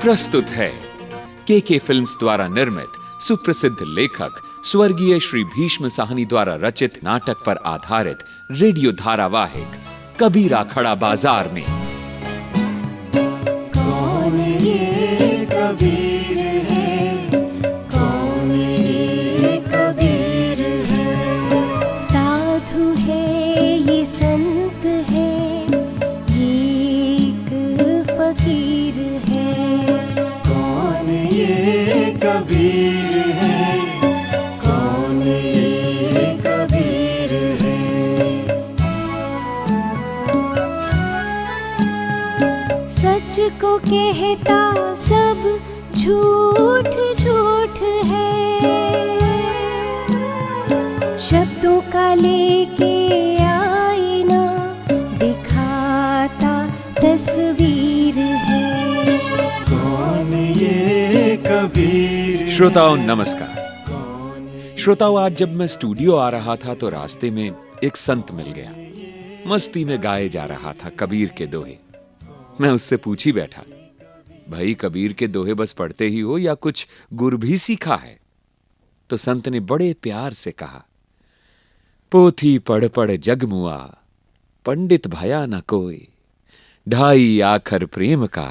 प्रस्तुत है के फिल्म्स द्वारा निर्मित सुप्रसिद्ध लेखक स्वर्गीय श्री भीष्म साहनी द्वारा रचित नाटक पर आधारित रेडियो धारावाहिक कबीरा खड़ा बाजार में। कौन ये कबीर है, कौन ये कबीर है। साधु है ये संत है, ये एक फकीर है। कौन ये कबीर है, कौन ये कबीर है। सच को कहता सब झूठ झूठ है, शब्दों का लेके आईना दिखाता तस्वीर है। कौन ये कबीर है। श्रोताओं नमस्कार। श्रोताओं, आज जब मैं स्टूडियो आ रहा था तो रास्ते में एक संत मिल गया। मस्ती में गाए जा रहा था कबीर के दोहे। मैं उससे पूछ ही बैठा, भाई कबीर के दोहे बस पढ़ते ही हो या कुछ गुर भी सीखा है? तो संत ने बड़े प्यार से कहा, पोथी पढ़ पढ़ जगमुआ, पंडित भया न कोई। ढाई आखर प्रेम का,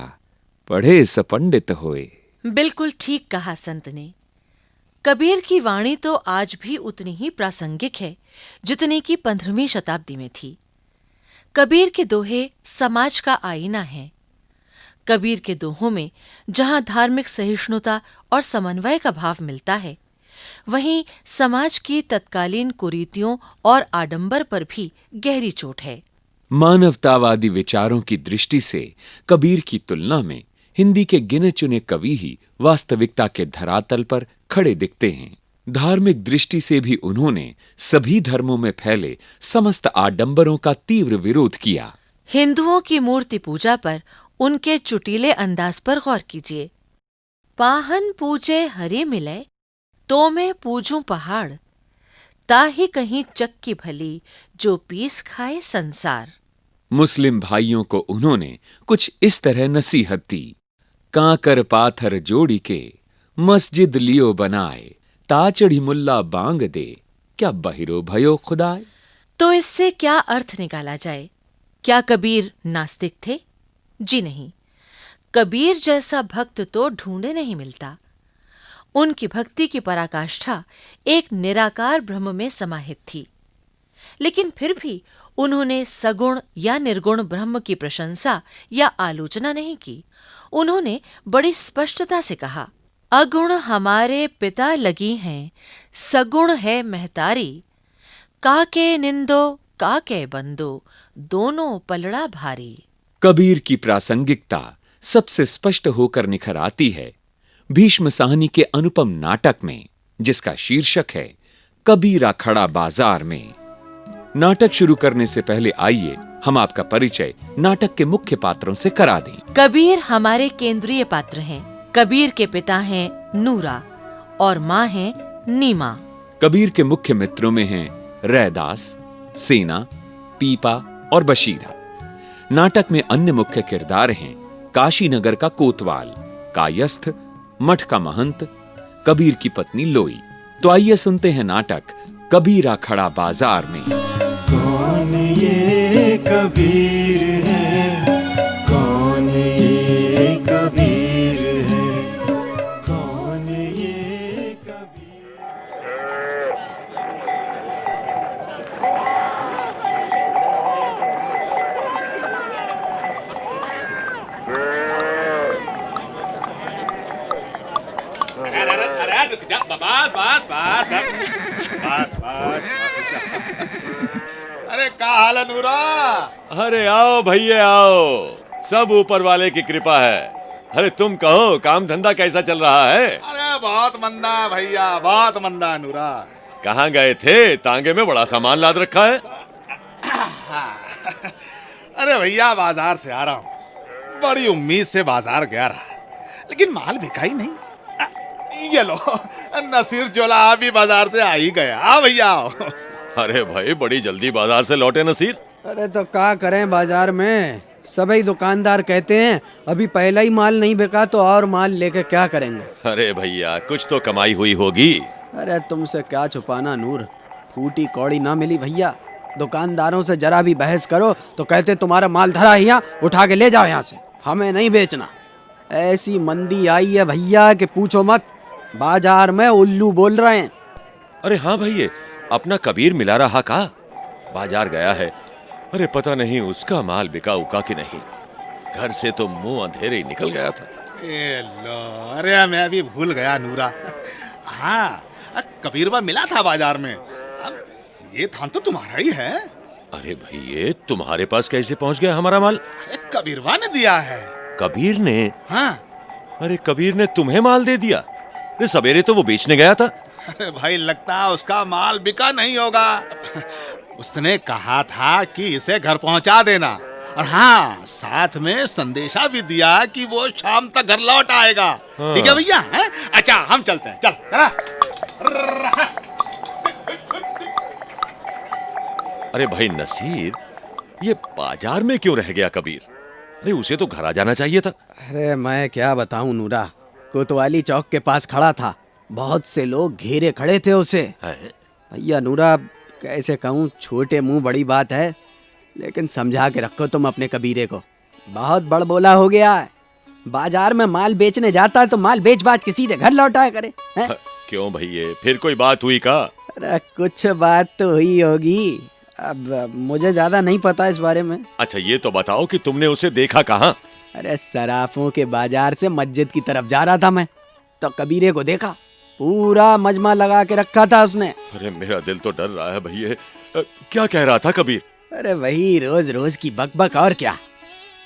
पढ़े स पंडित होए। बिल्कुल ठीक कहा संत ने। कबीर की वाणी तो आज भी उतनी ही प्रासंगिक है जितनी कि 15वीं शताब्दी में थी। कबीर के दोहे समाज का आईना है। कबीर के दोहों में जहां धार्मिक सहिष्णुता और समन्वय का भाव मिलता है, वहीं समाज की तत्कालीन कुरीतियों और आडंबर पर भी गहरी चोट है। मानवतावादी विचारों की दृष्टि से कबीर की तुलना में हिंदी के गिने चुने कवि ही वास्तविकता के धरातल पर खड़े दिखते हैं। धार्मिक दृष्टि से भी उन्होंने सभी धर्मों में फैले समस्त आडंबरों का तीव्र विरोध किया। हिंदुओं की मूर्ति पूजा पर उनके चुटीले अंदाज पर गौर कीजिए। पाहन पूजे हरि मिले, तो मैं पूजूं पहाड़। ताही कहीं चक्की भली, जो पीस खाए संसार। मुस्लिम भाइयों को उन्होंने कुछ इस तरह नसीहत दी, कांकर पाथर जोड़ी के, मस्जिद लियो बनाए। ताचड़ी मुल्ला बांग दे, क्या बहिरो भयो खुदाए। तो इससे क्या अर्थ निकाला जाए? क्या कबीर नास्तिक थे? जी नहीं। कबीर जैसा भक्त तो ढूंढे नहीं मिलता। उनकी भक्ति की पराकाष्ठा एक निराकार ब्रह्म में समाहित थी। लेकिन फिर भी उन्होंने सगुण या निर्गुण ब्रह्म की प्रशंसा या आलोचना नहीं की। उन्होंने बड़ी स्पष्टता से कहा, अगुण हमारे पिता लगी हैं, सगुण है महतारी। काके निंदो काके बंदो, दोनों पलड़ा भारी। कबीर की प्रासंगिकता सबसे स्पष्ट होकर निखर आती है भीष्म साहनी के अनुपम नाटक में, जिसका शीर्षक है कबीरा खड़ा बाजार में। नाटक शुरू करने से पहले आइए हम आपका परिचय नाटक के मुख्य पात्रों से करा दें। कबीर हमारे केंद्रीय पात्र हैं। कबीर के पिता हैं नूरा और माँ हैं नीमा। कबीर के मुख्य मित्रों में हैं रैदास, सेना, पीपा और बशीरा। नाटक में अन्य मुख्य किरदार हैं काशीनगर का कोतवाल, कायस्थ, मठ का महंत, कबीर की पत्नी लोई। तो आइए सुनते हैं नाटक कबीरा खड़ा बाजार में। कौन ये कबीर है, कौन ये कबीर है, कौन ये कबीर। अरे का हाल है नूरा? अरे आओ भैया आओ, सब ऊपर वाले की कृपा है। अरे तुम कहो, काम धंधा कैसा चल रहा है? अरे बहुत मंदा है भैया, बहुत मंदा है नूरा। कहाँ गए थे? तांगे में बड़ा सामान लाद रखा है। अरे भैया बाजार से आ रहा हूँ, बड़ी उम्मीद से बाजार गया रहा, लेकिन माल बिका ही नहीं। ये लो, नसीर जोला भी बाजार से आ ही गया। आ भैया आओ। अरे भाई बड़ी जल्दी बाजार से लौटे नसीर। अरे तो क्या करें, बाजार में सभी दुकानदार कहते हैं अभी पहला ही माल नहीं बिका तो और माल लेके क्या करेंगे। अरे भैया कुछ तो कमाई हुई होगी। अरे तुमसे क्या छुपाना नूर, फूटी कौड़ी ना मिली भैया। दुकानदारों से जरा भी बहस करो तो कहते तुम्हारा माल धरा है यहाँ, उठा के ले जाओ यहाँ से, हमें नहीं बेचना। ऐसी मंदी आई है भैया कि पूछो मत, बाजार में उल्लू बोल रहे हैं। अरे हाँ भैया, अपना कबीर मिला रहा का बाजार गया है। अरे पता नहीं उसका माल बिका उका कि नहीं, घर से तो मुंह अंधेरे ही निकल गया था। ए लो, अरे मैं भी भूल गया नूरा। हाँ, कबीरवा मिला था बाजार में। अब ये थान तो तुम्हारा ही है। अरे भैया तुम्हारे पास कैसे पहुंच गया हमारा माल? अरे कबीरवा ने दिया है। कबीर ने? हाँ। अरे कबीर ने तुम्हें माल दे दिया? अरे सवेरे तो वो बेचने गया था। अरे भाई लगता है उसका माल बिका नहीं होगा। उसने कहा था कि इसे घर पहुंचा देना, और हाँ साथ में संदेशा भी दिया कि वो शाम तक घर लौट आएगा। हाँ। ठीक है भैया, हैं? अच्छा हम चलते हैं, चल चला। अरे भाई नसीर, ये बाजार में क्यों रह गया कबीर? अरे उसे तो घर आ जाना चाहिए था। अरे मैं क्या बताऊं नूरा, कोतवाली चौक के पास खड़ा था, बहुत से लोग घेरे खड़े थे उसे। है? भैया नूरा कैसे कहूँ, छोटे मुंह बड़ी बात है, लेकिन समझा के रखो तुम अपने कबीरे को, बहुत बड़बोला हो गया है। बाजार में माल बेचने जाता है तो माल बेच बाच के सीधे घर लौटाया करे हैं? क्यों भैया, फिर कोई बात हुई का? अरे कुछ बात तो हुई होगी, अब मुझे ज्यादा नहीं पता इस बारे में। अच्छा ये तो बताओ कि तुमने उसे देखा कहाँ? अरे सराफों के बाजार से मस्जिद की तरफ जा रहा था मैं, तो कबीरे को देखा, पूरा मजमा लगा के रखा था उसने। अरे मेरा दिल तो डर रहा है भैया। क्या कह रहा था कबीर? अरे वही रोज रोज की बकबक और क्या।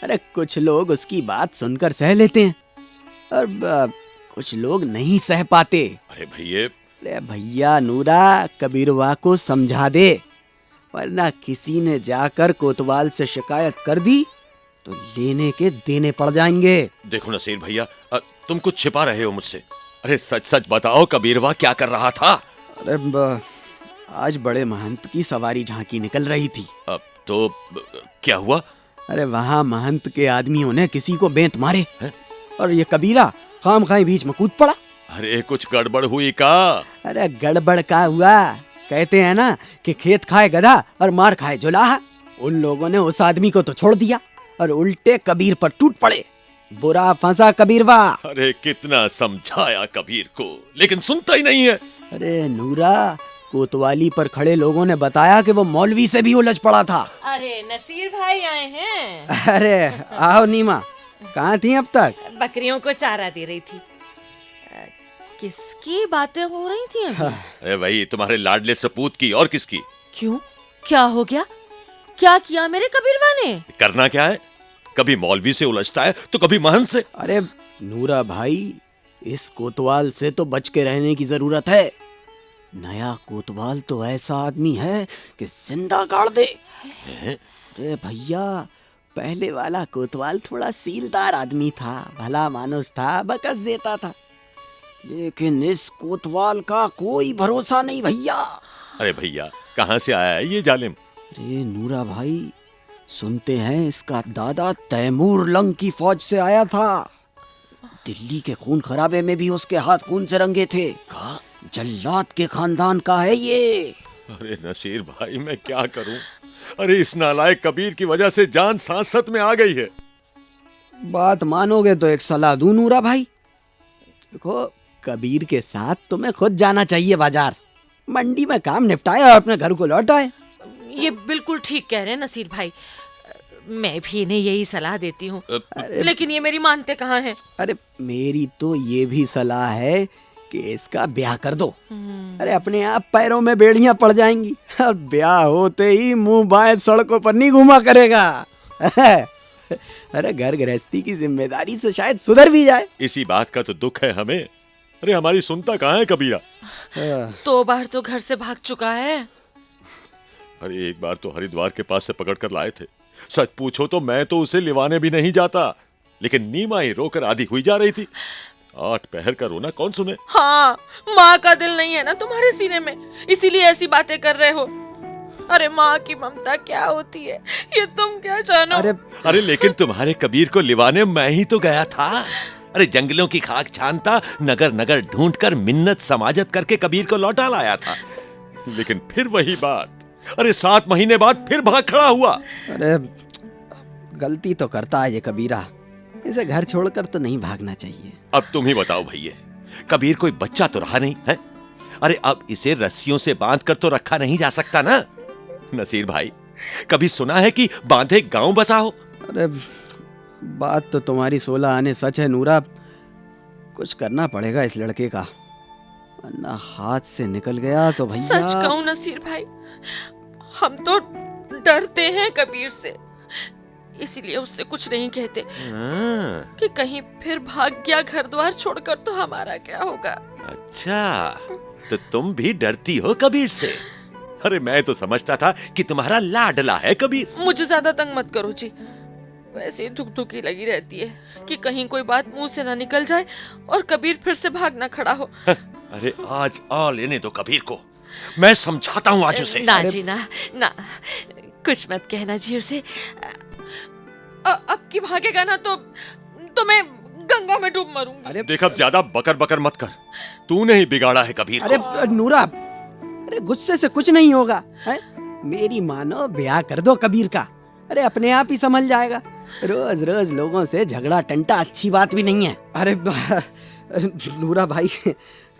अरे कुछ लोग उसकी बात सुनकर सह लेते हैं और कुछ लोग नहीं सह पाते। अरे भैया। अरे भैया नूरा, कबीरवा को समझा दे, वरना किसी ने जाकर कोतवाल से शिकायत कर दी तो लेने के देने पड़ जाएंगे। देखो नसीर भैया, तुम कुछ छिपा रहे हो मुझसे। अरे सच सच बताओ कबीरवा क्या कर रहा था? अरे आज बड़े महंत की सवारी झांकी निकल रही थी। अब तो क्या हुआ? अरे वहाँ महंत के आदमियों ने किसी को बेंत मारे है? और ये कबीरा खामखाई बीच में कूद पड़ा। अरे कुछ गड़बड़ हुई का? अरे गड़बड़ का हुआ, कहते हैं ना कि खेत खाए गधा और मार खाए जुलाहा। उन लोगों ने उस आदमी को तो छोड़ दिया और उल्टे कबीर पर टूट पड़े। बुरा फंसा कबीरवा। अरे कितना समझाया कबीर को, लेकिन सुनता ही नहीं है। अरे नूरा, कोतवाली पर खड़े लोगों ने बताया कि वो मौलवी से भी उलझ पड़ा था। अरे नसीर भाई आए हैं। अरे आओ नीमा, कहाँ थी अब तक? बकरियों को चारा दे रही थी। किसकी बातें हो रही थी अभी? अरे भाई तुम्हारे लाडले सपूत की, और किसकी? क्यों, क्या हो गया? क्या किया मेरे कबीरवा ने? करना क्या है, कभी मौलवी से उलझता है तो कभी महंत से। अरे नूरा भाई, इस कोतवाल से तो बच के रहने की जरूरत है। नया कोतवाल तो ऐसा आदमी है कि जिंदा गाड़ दे। अरे भैया, पहले वाला कोतवाल थोड़ा सीलदार आदमी था, भला मानुस था, बकस देता था, लेकिन इस कोतवाल का कोई भरोसा नहीं भैया। अरे भैया कहाँ से आया है ये जालिम? अरे नूरा भाई, सुनते हैं इसका दादा तैमूर लंग की फौज से आया था। दिल्ली के खून खराबे में भी उसके हाथ खून से रंगे थे। जल्लाद के खानदान का है ये। अरे नसीर भाई मैं क्या करूं? अरे इस नालायक कबीर की वजह से जान सांसत में आ गई है। बात मानोगे तो एक सलाह दूं नूरा भाई। देखो, कबीर के साथ तुम्हें खुद जाना चाहिए बाजार, मंडी में काम निपटाए और अपने घर को लौट आए। ये बिल्कुल ठीक कह रहे हैं नसीर भाई, मैं भी इन्हें यही सलाह देती हूँ, लेकिन ये मेरी मानते कहाँ हैं। अरे मेरी तो ये भी सलाह है कि इसका ब्याह कर दो। अरे अपने आप पैरों में बेड़ियां पड़ जाएंगी और ब्याह होते ही मुंह बाएं सड़कों पर नहीं घुमा करेगा। अरे घर गृहस्थी की जिम्मेदारी से शायद सुधर भी जाए। इसी बात का तो दुख है हमें। अरे हमारी सुनता कहाँ है कबीरा? 2 बार तो घर से भाग चुका है। अरे एक बार तो हरिद्वार के पास से पकड़ कर लाए थे। सच पूछो तो मैं तो उसे लिवाने भी नहीं जाता, लेकिन नीमा ही रोकर आधी हुई जा रही थी। 8 पहर का रोना कौन सुने? हाँ, माँ का दिल नहीं है ना तुम्हारे सीने में, इसीलिए ऐसी बातें कर रहे हो। अरे माँ की ममता क्या होती है ये तुम क्या जानो। अरे लेकिन तुम्हारे कबीर को लिवाने मैं ही तो गया था। अरे जंगलों की खाक छानता, नगर नगर ढूंढ कर मिन्नत समाजत करके कबीर को लौटा लाया था। लेकिन फिर वही बात, अरे 7 महीने बाद फिर भाग खड़ा हुआ। अरे गलती तो करता है ये कबीरा, इसे घर छोड़कर तो नहीं भागना चाहिए। अब तुम ही बताओ भैया, कबीर कोई बच्चा तो रहा नहीं है। अरे अब इसे रस्सियों से बांध कर तो रखा नहीं जा सकता ना। नसीर भाई, कभी सुना है कि बांधे गांव बसा हो? अरे बात तो तुम्हारी 16 आने सच है नूरा, कुछ करना पड़ेगा इस लड़के का, वरना हाथ से निकल गया तो भैया। सच कहूं नसीर भाई, हम तो डरते हैं कबीर से, इसीलिए उससे कुछ नहीं कहते कि कहीं फिर भाग गया घर द्वार छोड़कर तो हमारा क्या होगा। अच्छा, तो तुम भी डरती हो कबीर से? अरे मैं तो समझता था कि तुम्हारा लाडला है कबीर। मुझे ज्यादा तंग मत करो जी, वैसे ही धुक-धुकी लगी रहती है कि कहीं कोई बात मुंह से ना निकल जाए और कबीर फिर से भागना खड़ा हो। अरे आज आ लेने दो कबीर को, मैं समझाता हूँ आज उसे। ना जी ना, कुछ मत कहना जी उसे। अब की भागेगा ना तो मैं गंगा में डूब मरूंगी। अरे देख, अब ज्यादा बकर बकर मत कर, तूने ही बिगाड़ा है कबीर अरे को। नूरा, अरे गुस्से से कुछ नहीं होगा है? मेरी मानो ब्याह कर दो कबीर का, अरे अपने आप ही संभल जाएगा। रोज रोज लोगों से झगड़ा टंटा अच्छी बात भी नहीं है। अरे नूरा भाई,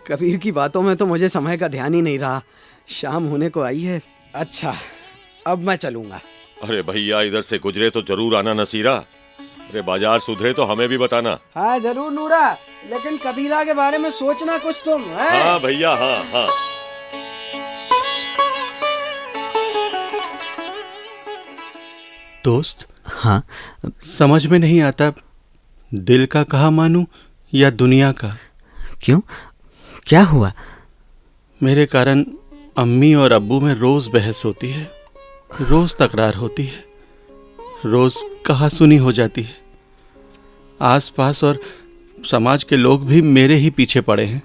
कबीर की बातों में तो मुझे समय का ध्यान ही नहीं रहा, शाम होने को आई है। अच्छा, अब मैं चलूंगा। अरे भैया, इधर से गुजरे तो जरूर आना नसीरा। अरे बाजार सुधरे तो हमें भी बताना। हाँ जरूर नूरा, लेकिन कबीरा के बारे में सोचना कुछ तुम है? हाँ भैया, हाँ हाँ। दोस्त, हाँ समझ में नहीं आता दिल का कहा मानूं या दुनिया का। क्यों, क्या हुआ? मेरे कारण अम्मी और अब्बू में रोज बहस होती है, रोज तकरार होती है, रोज कहासुनी हो जाती है। आसपास और समाज के लोग भी मेरे ही पीछे पड़े हैं।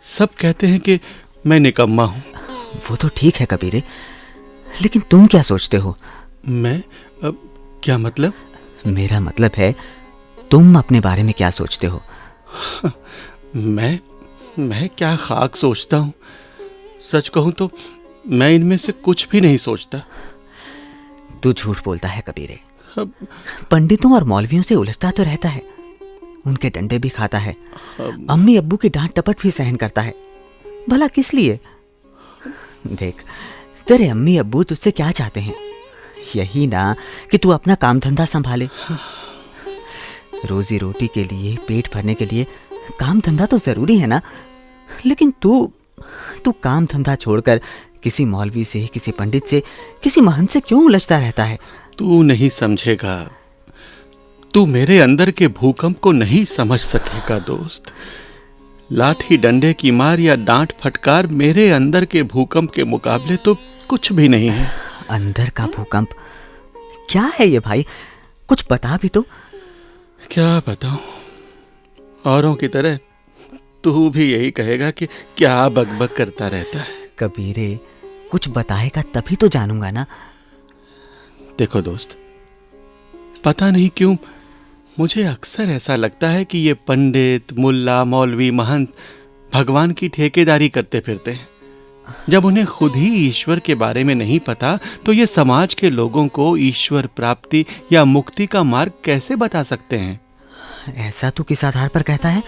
सब कहते हैं कि मैं निकम्मा हूं। वो तो ठीक है कबीरे, लेकिन तुम क्या सोचते हो? मैं क्या मतलब? मेरा मतलब है तुम अपने बारे में क्या सोचते हो? मैं क्या खाक सोचता हूं। सच कहूं तो मैं इनमें से कुछ भी नहीं सोचता। तू झूठ बोलता है कबीरे। पंडितों और मौलवियों से उलझता तो रहता है, उनके डंडे भी खाता है, अम्मी अब्बू की डांट टपट भी सहन करता है। भला किस लिए? देख, तेरे अम्मी अब्बू तुझसे क्या चाहते हैं? यही ना कि तू अपना काम धंधा संभाले। रोजी रोटी के लिए, पेट भरने के लिए काम धंधा तो जरूरी है ना। लेकिन तू काम धंधा छोड़कर किसी मौलवी से, किसी पंडित से, किसी महंत से क्यों उलझता रहता है? तू नहीं समझेगा, तू मेरे अंदर के भूकंप को नहीं समझ सकेगा दोस्त। लाठी डंडे की मार या डांट फटकार मेरे अंदर के भूकंप के मुकाबले तो कुछ भी नहीं है। अंदर का भूकंप क्या है ये भाई? कुछ बता भी तो। क्या बताऊं, औरों की तरह तू भी यही कहेगा कि क्या बकबक करता रहता है। कबीरे, कुछ बताएगा तभी तो जानूंगा ना। देखो दोस्त, पता नहीं क्यों मुझे अक्सर ऐसा लगता है कि ये पंडित, मुल्ला, मौलवी, महंत भगवान की ठेकेदारी करते फिरते हैं। जब उन्हें खुद ही ईश्वर के बारे में नहीं पता तो ये समाज के लोगों को ईश्वर प्राप्ति या मुक्ति का मार्ग कैसे बता सकते हैं? ऐसा तू किस आधार पर कहता है?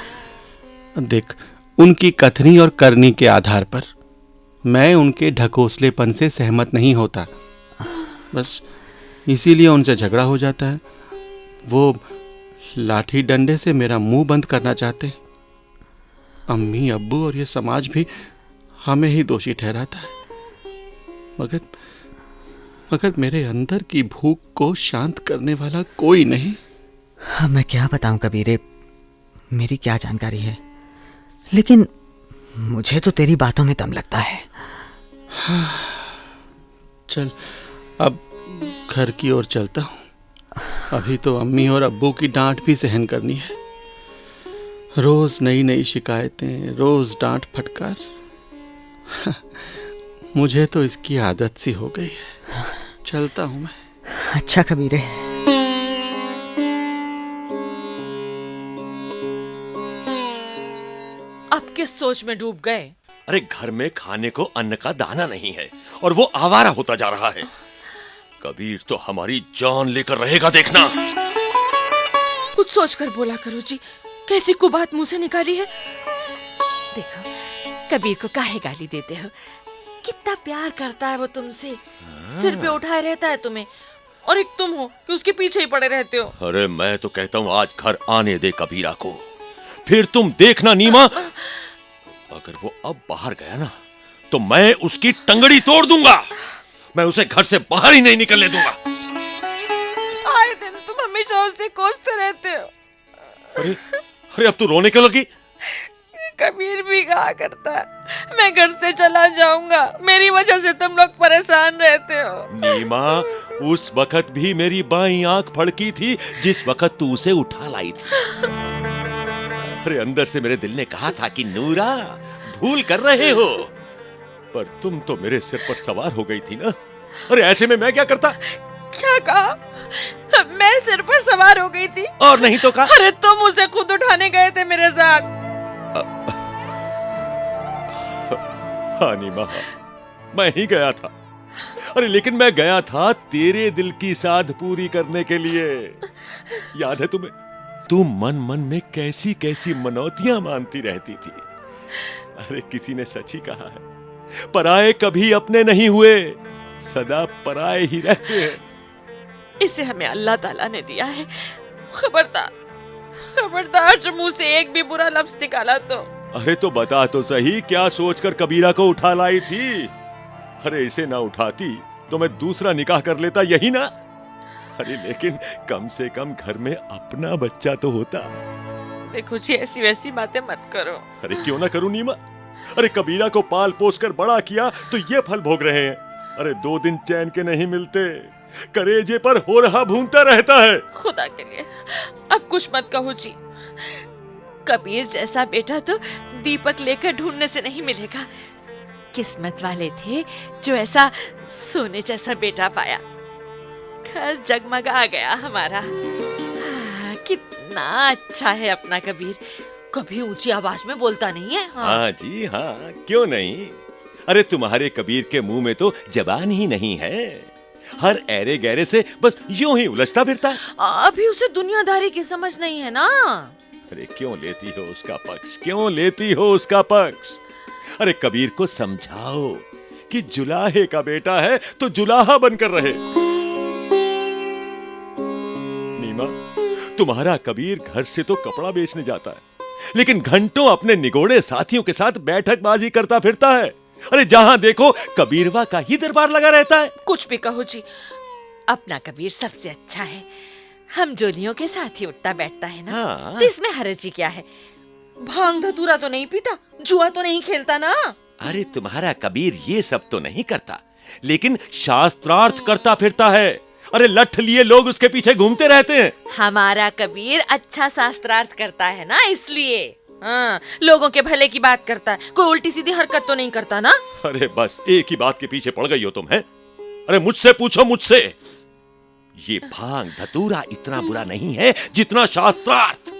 देख, उनकी कथनी और करनी के आधार पर। मैं उनके ढकोसलेपन से सहमत नहीं होता, बस इसीलिए उनसे झगड़ा हो जाता है। वो लाठी डंडे से मेरा मुंह बंद करना चाहते हैं। अम्मी अब्बू और ये समाज भी हमें ही दोषी ठहराता है, मगर मेरे अंदर की भूख को शांत करने वाला कोई नहीं। मैं क्या बताऊं कबीरे, मेरी क्या जानकारी है, लेकिन मुझे तो तेरी बातों में दम लगता है। चल, अब घर की ओर चलता हूं। अभी तो अम्मी और अब्बू की डांट भी सहन करनी है। रोज नई नई शिकायतें, रोज डांट फटकार। मुझे तो इसकी आदत सी हो गई है। चलता हूं मैं। अच्छा कबीरे। अब किस सोच में डूब गए? अरे घर में खाने को अन्न का दाना नहीं है और वो आवारा होता जा रहा है। कबीर तो हमारी जान लेकर रहेगा, देखना। कुछ सोचकर बोला करो जी, कैसी कुबात मुंह से निकाली है। देखो कबीर को काहे गाली देते हो? कितना प्यार करता है वो तुमसे, सिर पे उठाए रहता है तुम्हें, और एक तुम हो कि उसके पीछे ही पड़े रहते हो। अरे मैं तो कहता हूँ आज घर आने दे कबीरा को, फिर तुम देखना नीमा, अगर वो अब बाहर गया ना तो मैं उसकी टंगड़ी तोड़ दूंगा। मैं उसे घर से बाहर ही नहीं निकलने दूंगा। आए दिन तुम हमेशा उसे कोसते रहते हो। अरे अब तू रोने क्यों लगी? कबीर भी कहा करता है, मैं घर से चला जाऊंगा, मेरी वजह से तुम लोग परेशान रहते हो। नीमा, उस वक्त भी मेरी बाईं आंख फड़की थी जिस वक्त तू उसे उठा लाई थी। अरे अंदर से मेरे दिल ने कहा था कि नूरा भूल कर रहे हो, पर तुम तो मेरे सिर पर सवार हो गई थी ना। अरे ऐसे में मैं क्या करता? क्या कहा? मैं सिर पर सवार हो गई थी? और नहीं तो कहा। अरे तुम उसे खुद उठाने गए थे मेरे साथ। हाँ नीमा, मैं ही गया था। अरे लेकिन मैं गया था तेरे दिल की साध पूरी करने के लिए। याद है तुम्हें? तू मन मन में कैसी कैसी मनौतियां मानती रहती थी। अरे किसी ने सच ही कहा है, पराए कभी अपने नहीं हुए, सदा पराए ही रहते हैं। इसे हमें अल्लाह ताला ने दिया है। खबरदार खबरदार, जो मुंह से एक भी बुरा लफ्ज निकाला तो। अरे तो बता तो सही, क्या सोचकर कबीरा को उठा लाई थी? अरे इसे ना उठाती तो मैं दूसरा निकाह कर लेता, यही ना? अरे लेकिन कम से कम घर में अपना बच्चा तो होता। देखो जी, ऐसी वैसी बातें मत करो। अरे क्यों ना करूं नीमा? अरे कबीरा को पाल पोस कर बड़ा किया तो ये फल भोग रहे हैं। अरे 2 दिन चैन के नहीं मिलते, करेजे पर हो रहा भूनता रहता है। खुदा के लिए अब कुछ मत कहो जी। कबीर जैसा बेटा तो दीपक लेकर ढूंढने से नहीं मिलेगा। किस्मत वाले थे जो ऐसा सोने जैसा बेटा पाया। घर जगमगा गया हमारा। कितना अच्छा है अपना कबीर, कभी ऊंची आवाज में बोलता नहीं है। हाँ जी हाँ, क्यों नहीं? अरे तुम्हारे कबीर के मुंह में तो जबान ही नहीं है, हर ऐरे गहरे से बस यूं ही उलझता फिरता है। अभी उसे दुनियादारी की समझ नहीं है ना। अरे क्यों लेती हो उसका पक्ष, क्यों लेती हो उसका पक्ष? अरे कबीर को समझाओ कि जुलाहे का बेटा है तो जुलाहा बनकर रहे। नीमा, तुम्हारा कबीर घर से तो कपड़ा बेचने जाता है, लेकिन घंटों अपने निगोड़े साथियों के साथ बैठकबाजी करता फिरता है। अरे जहां देखो कबीरवा का ही दरबार लगा रहता है। कुछ भी कहो जी, अपना कबीर सबसे अच्छा है। हम जोलियों के साथ ही उठता बैठता है ना। हाँ। तो इसमें हरज ही क्या है? भांग धतूरा तो नहीं पीता, जुआ तो नहीं खेलता ना। अरे तुम्हारा कबीर ये सब तो नहीं करता, लेकिन शास्त्रार्थ करता फिरता है। अरे लठ लिए लोग उसके पीछे घूमते रहते हैं। हमारा कबीर अच्छा शास्त्रार्थ करता है ना, इसलिए। हाँ, लोगों के भले की बात करता है, कोई उल्टी सीधी हरकत तो नहीं करता ना। अरे बस एक ही बात के पीछे पड़ गई हो तुम, है? अरे मुझसे पूछो, मुझसे। ये भांग धतूरा इतना बुरा नहीं है जितना शास्त्रार्थ।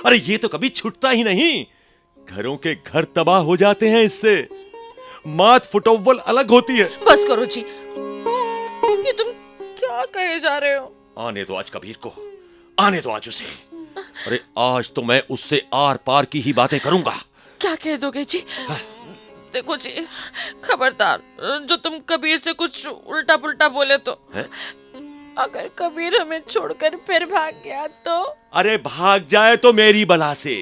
अरे ये तो कभी छूटता ही नहीं, घरों के घर तबाह हो जाते हैं इससे। मात फुटोवल अलग होती है। बस करो जी, ये तुम क्या कहे जा रहे हो? आने दो आज कबीर को, आने दो आज उसे। अरे आज तो मैं उससे आर पार की ही बातें करूंगा। क्या कह दोगे जी? देखो जी, खबरदार, जो तुम कबीर से कुछ उल्टा पुल्टा बोले तो। अगर कबीर हमें छोड़कर फिर भाग गया तो? अरे भाग जाए तो मेरी बला से।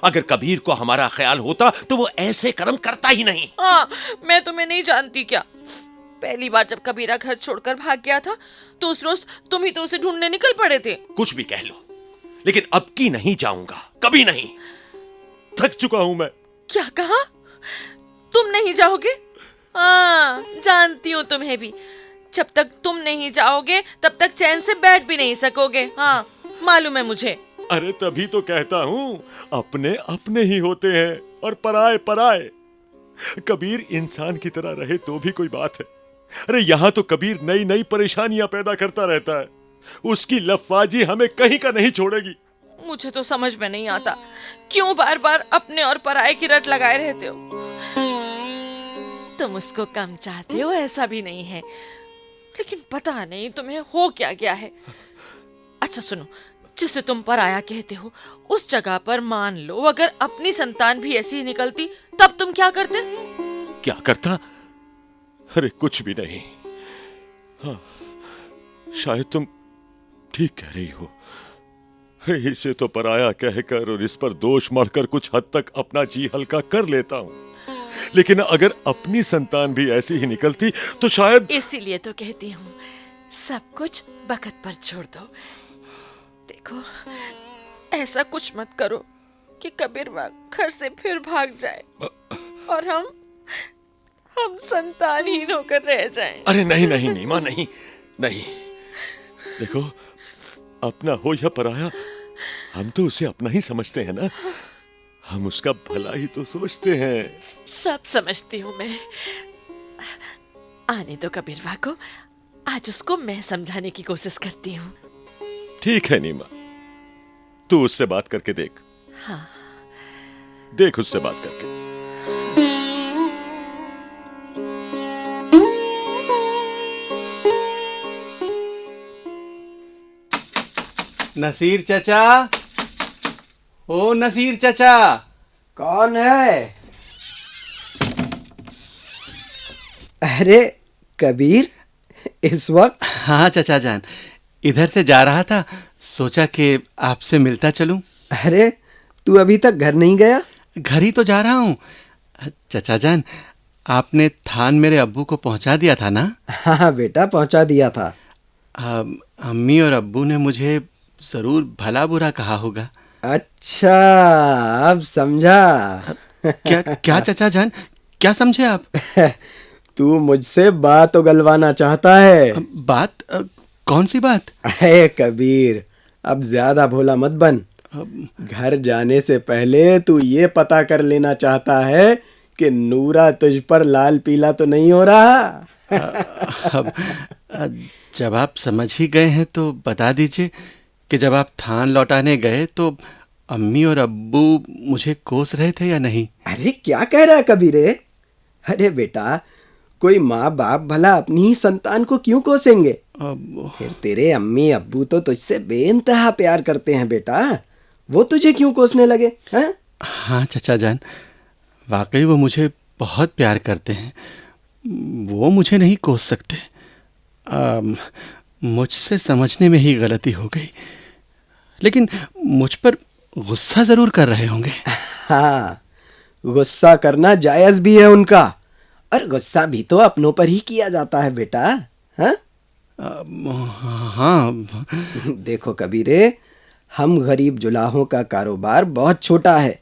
अगर कबीर को हमारा ख्याल होता तो वो ऐसे कर्म करता ही नहीं। हाँ, मैं तुम्हें नहीं जानती क्या? पहली बार जब कबीरा घर छोड़कर भाग गया था तो उस रोज तुम ही तो उसे ढूंढने निकल पड़े थे। कुछ भी कह लो, लेकिन अब की नहीं जाऊंगा, कभी नहीं। थक चुका हूं मैं। क्या कहा? तुम नहीं जाओगे? हाँ, जानती हूँ तुम्हें भी। जब तक तुम नहीं जाओगे तब तक चैन से बैठ भी नहीं सकोगे। हाँ, मालूम है मुझे। अरे तभी तो कहता हूँ, अपने अपने ही होते हैं और पराए पराए। कबीर इंसान की तरह रहे तो भी कोई बात है। अरे यहां तो कबीर नई नई परेशानियां पैदा करता रहता है। उसकी लफाजी हमें कहीं का नहीं छोड़ेगी। मुझे तो समझ में नहीं आता क्यों बार बार अपने और पराये की रट लगाए रहते हो। तुम उसको कम चाहते हो ऐसा भी नहीं है, लेकिन पता नहीं तुम्हें हो क्या गया है। अच्छा सुनो, जिसे तुम पराया कहते हो उस जगह पर मान लो अगर अपनी संतान भी ऐसी निकलती तब तुम क्या करते? क्या करता? अरे कुछ भी नहीं। हाँ, शायद तुम ठीक कह रही हो। इसे तो पराया कहकर और इस पर दोष मढ़कर कुछ हद तक अपना जी हल्का कर लेता हूं, लेकिन अगर अपनी संतान भी ऐसी ही निकलती तो शायद। इसीलिए तो कहती हूँ सब कुछ बखत पर छोड़ दो। देखो, ऐसा कुछ मत करो कि कबीर घर से फिर भाग जाए और हम संतानहीन होकर रह जाएं। अरे नहीं नहीं नीमा, नहीं नहीं। देखो, अपना हो या पराया, हम तो उसे अपना ही समझते हैं ना। हम उसका भला ही तो सोचते हैं। सब समझती हूँ मैं। आने दो कबीरवा को, आज उसको मैं समझाने की कोशिश करती हूँ। ठीक है नीमा, तू उससे बात करके देख। हाँ, देख उससे बात करके। नसीर चचा, ओ नसीर चचा। कौन है? अरे कबीर, इस वक्त? हाँ चचा जान, इधर से जा रहा था, सोचा कि आपसे मिलता चलूं। अरे तू अभी तक घर नहीं गया? घर ही तो जा रहा हूँ। चचा जान, आपने थान मेरे अब्बू को पहुंचा दिया था ना? हाँ बेटा, पहुंचा दिया था। अम्मी और अब्बू ने मुझे जरूर भला बुरा कहा होगा। अच्छा, अब समझा। क्या क्या चचा जान, क्या समझे आप? तू मुझसे बात उगलवाना चाहता है। बात? कौन सी बात? अरे कबीर, अब ज्यादा भोला मत बन। घर जाने से पहले तू ये पता कर लेना चाहता है कि नूरा तुझ पर लाल पीला तो नहीं हो रहा। जब आप समझ ही गए हैं तो बता दीजिए कि जब आप थान लौटाने गए तो अम्मी और अब्बू मुझे कोस रहे थे या नहीं? अरे क्या कह रहा है कबीरे? अरे बेटा, कोई माँ बाप भला अपनी ही संतान को क्यों कोसेंगे? फिर तेरे अम्मी अब्बू तो तुझसे बेइंतहा प्यार करते हैं बेटा, वो तुझे क्यों कोसने लगे? हैं? हाँ चचा जान, वाकई वो मुझे बहुत प्यार करते हैं, वो मुझे नहीं कोस सकते। मुझसे समझने में ही गलती हो गई, लेकिन मुझ पर गुस्सा जरूर कर रहे होंगे। हाँ, गुस्सा करना जायज भी है उनका, और गुस्सा भी तो अपनों पर ही किया जाता है बेटा। हाँ हाँ। देखो कबीरे, हम गरीब जुलाहों का कारोबार बहुत छोटा है,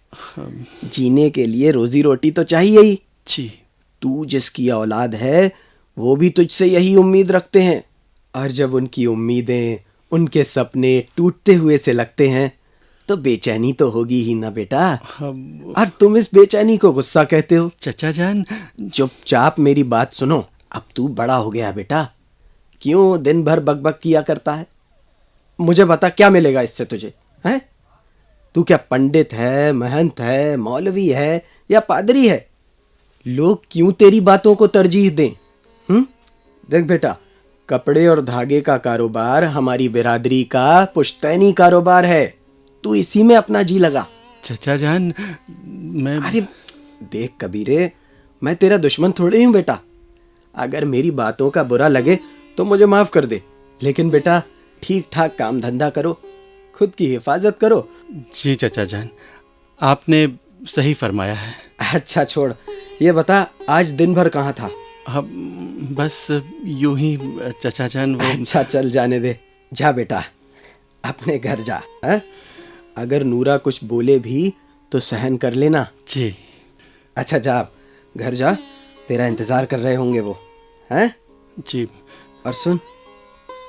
जीने के लिए रोजी रोटी तो चाहिए ही। जी। तू जिसकी औलाद है वो भी तुझसे यही उम्मीद रखते हैं, और जब उनकी उम्मीदें, उनके सपने टूटते हुए से लगते हैं तो बेचैनी तो होगी ही ना बेटा। और तुम इस बेचैनी को गुस्सा कहते हो। चचा जान, चुपचाप मेरी बात सुनो। अब तू बड़ा हो गया बेटा, क्यों दिन भर बकबक किया करता है? मुझे बता, क्या मिलेगा इससे तुझे? हैं? तू क्या पंडित है, महंत है, मौलवी है या पादरी है? लोग क्यों तेरी बातों को तरजीह दें? देख बेटा, कपड़े और धागे का कारोबार हमारी बिरादरी का पुश्तैनी कारोबार है, तू इसी में अपना जी लगा। चचा जान, मैं... अरे देख कबीरे, मैं तेरा दुश्मन थोड़ी हूं बेटा। अगर मेरी बातों का बुरा लगे तो मुझे माफ कर दे, लेकिन बेटा ठीक ठाक काम धंधा करो, खुद की हिफाजत करो। जी चचा जान, आपने सही फरमाया है। अच्छा छोड़, ये बता आज दिन भर कहाँ था? बस यूं ही चचा जान। वो... अच्छा चल जाने दे, जा बेटा अपने घर जा। है? अगर नूरा कुछ बोले भी तो सहन कर लेना। जी। अच्छा जा, घर जा, तेरा इंतजार कर रहे होंगे वो। हैं? जी। और सुन,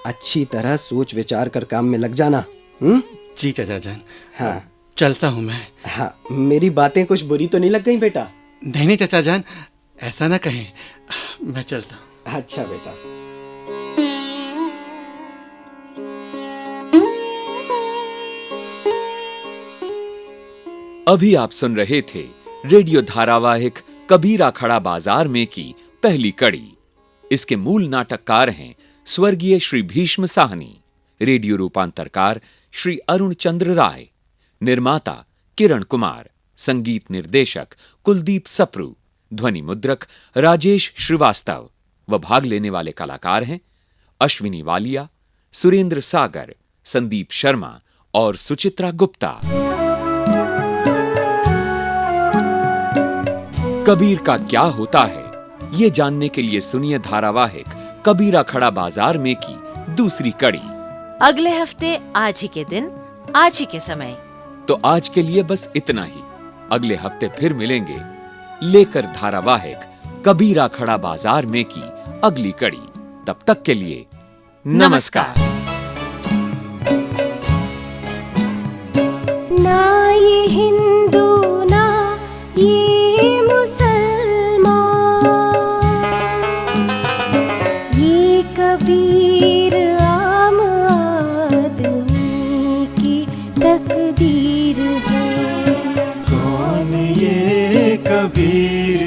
अच्छी तरह सोच विचार कर काम में लग जाना। जी चचा जान। हाँ, चलता हूँ मैं। हाँ, मेरी बातें कुछ बुरी तो नहीं लग गई बेटा? नहीं नहीं चाचा जान, ऐसा ना कहें, मैं चलता हूँ। अच्छा बेटा। अभी आप सुन रहे थे रेडियो धारावाहिक कबीर अखाड़ा बाजार में की पहली कड़ी। इसके मूल नाटककार हैं स्वर्गीय श्री भीष्म साहनी, रेडियो रूपांतरकार श्री अरुण चंद्र राय, निर्माता किरण कुमार, संगीत निर्देशक कुलदीप सप्रू, ध्वनि मुद्रक राजेश श्रीवास्तव व भाग लेने वाले कलाकार हैं अश्विनी वालिया, सुरेंद्र सागर, संदीप शर्मा और सुचित्रा गुप्ता। कबीर का क्या होता है, ये जानने के लिए सुनिए धारावाहिक कबीर अखाड़ा बाजार में की दूसरी कड़ी अगले हफ्ते आज ही के दिन, आज ही के समय। तो आज के लिए बस इतना ही। अगले हफ्ते फिर मिलेंगे लेकर धारावाहिक कबीर अखाड़ा बाजार में की अगली कड़ी। तब तक के लिए नमस्कार। ना ये हिंदू ना ये मुसलमान, ये कबीर आम आदमी की तकदीर है। कौन ये कबीर